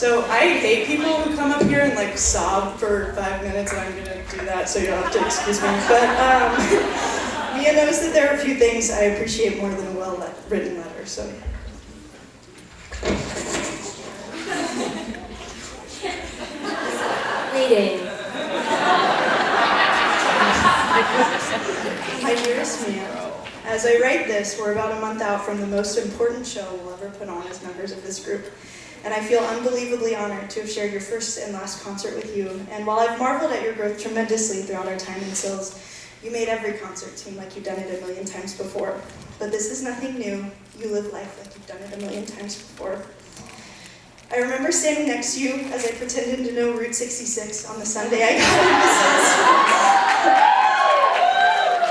So I hate people who come up here and like sob for 5 minutes, and I'm gonna do that, so you'll have to excuse me. But Mia knows that there are a few things I appreciate more than a well-written letter, so. Reading. My dearest Mia, as I write this, we're about a month out from the most important show we'll ever put on as members of this group. And I feel unbelievably honored to have shared your first and last concert with you. And while I've marveled at your growth tremendously throughout our time in Sills, you made every concert seem like you've done it a million times before. But this is nothing new. You live life like you've done it a million times before. I remember standing next to you as I pretended to know Route 66 on the Sunday I got into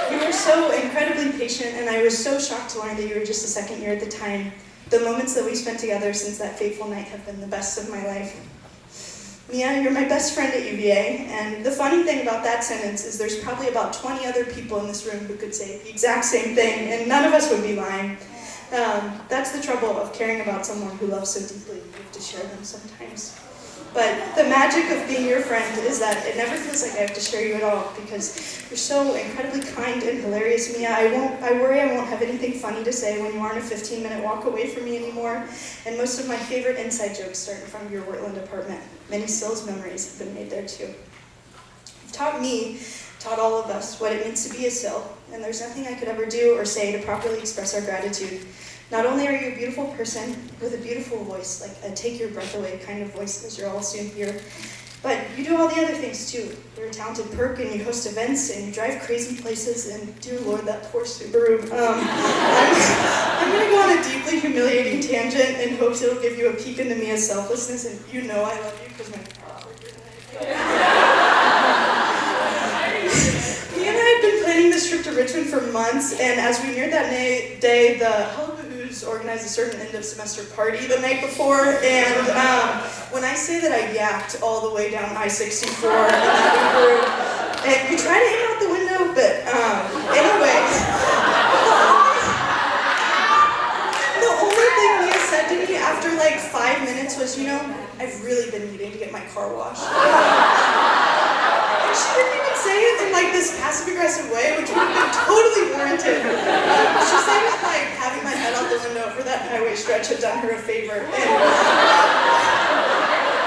Sills. You were so incredibly patient, and I was so shocked to learn that you were just a second year at the time. The moments that we spent together since that fateful night have been the best of my life. Mia, you're my best friend at UVA, and the funny thing about that sentence is there's probably about 20 other people in this room who could say the exact same thing, and none of us would be lying. That's the trouble of caring about someone who loves so deeply. You have to share them sometimes. But the magic of being your friend is that it never feels like I have to share you at all, because you're so incredibly kind and hilarious, Mia. I worry I won't have anything funny to say when you aren't a 15-minute walk away from me anymore. And most of my favorite inside jokes start in front of your Wurtland apartment. Many Sills memories have been made there too. You've taught all of us what it means to be a Sill, and there's nothing I could ever do or say to properly express our gratitude. Not only are you a beautiful person with a beautiful voice, like a take your breath away kind of voice, as you'll all soon hear, but you do all the other things too. You're a talented perk, and you host events, and you drive crazy places, and dear Lord, that poor Subaru. I'm gonna go on a deeply humiliating tangent in hopes it'll give you a peek into Mia's selflessness, and you know I love you because my car's over here. Mia and I had been planning this trip to Richmond for months, and as we neared that day, the organized a certain end of semester party the night before, and when I say that I yacked all the way down I-64 in that Uber, and we tried to aim out the window, but anyway, the only thing Mia said to me after like 5 minutes was, you know, I've really been needing to get my car washed. And she didn't even say it in like this passive-aggressive way, which would have been totally warranted. She said it like having my head out the window for that highway stretch had done her a favor. And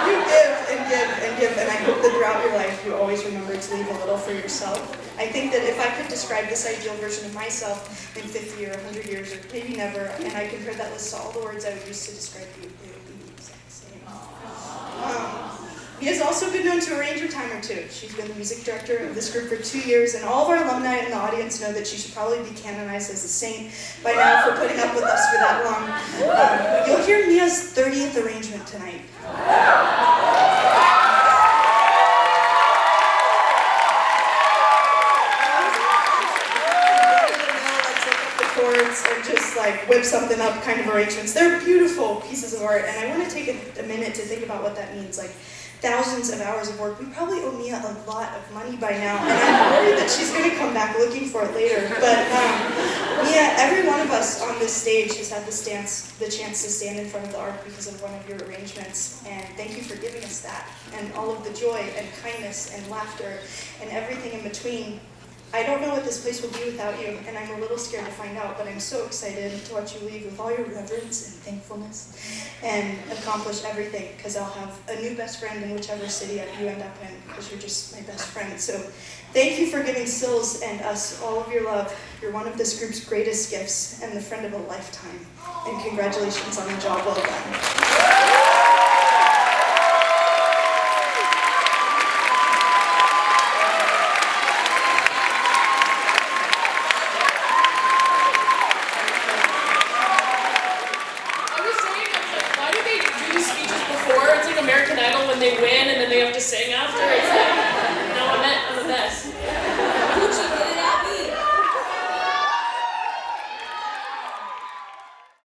you give and give and give, and I hope that throughout your life you always remember to leave a little for yourself. I think that if I could describe this ideal version of myself in 50 or 100 years, or maybe never, and I compared that list to all the words I would use to describe you, they would be the exact same. Mia's also been known to arrange her time or two. She's been the music director of this group for 2 years, and all of our alumni in the audience know that she should probably be canonized as a saint by now for putting up with us for that long. You'll hear Mia's 30th arrangement tonight. And just like whip something up kind of arrangements. They're beautiful pieces of art, and I want to take a minute to think about what that means. Like thousands of hours of work. We probably owe Mia a lot of money by now, and I'm worried that she's going to come back looking for it later. But Mia, every one of us on this stage has had the chance to stand in front of the art because of one of your arrangements, and thank you for giving us that, and all of the joy and kindness and laughter and everything in between. I don't know what this place will be without you, and I'm a little scared to find out, but I'm so excited to watch you leave with all your reverence and thankfulness and accomplish everything, because I'll have a new best friend in whichever city you end up in, because you're just my best friend. So thank you for giving Sills and us all of your love. You're one of this group's greatest gifts and the friend of a lifetime. And congratulations on the job well done. American Idol when they win and then they have to sing after. It's like, no, I'm the best.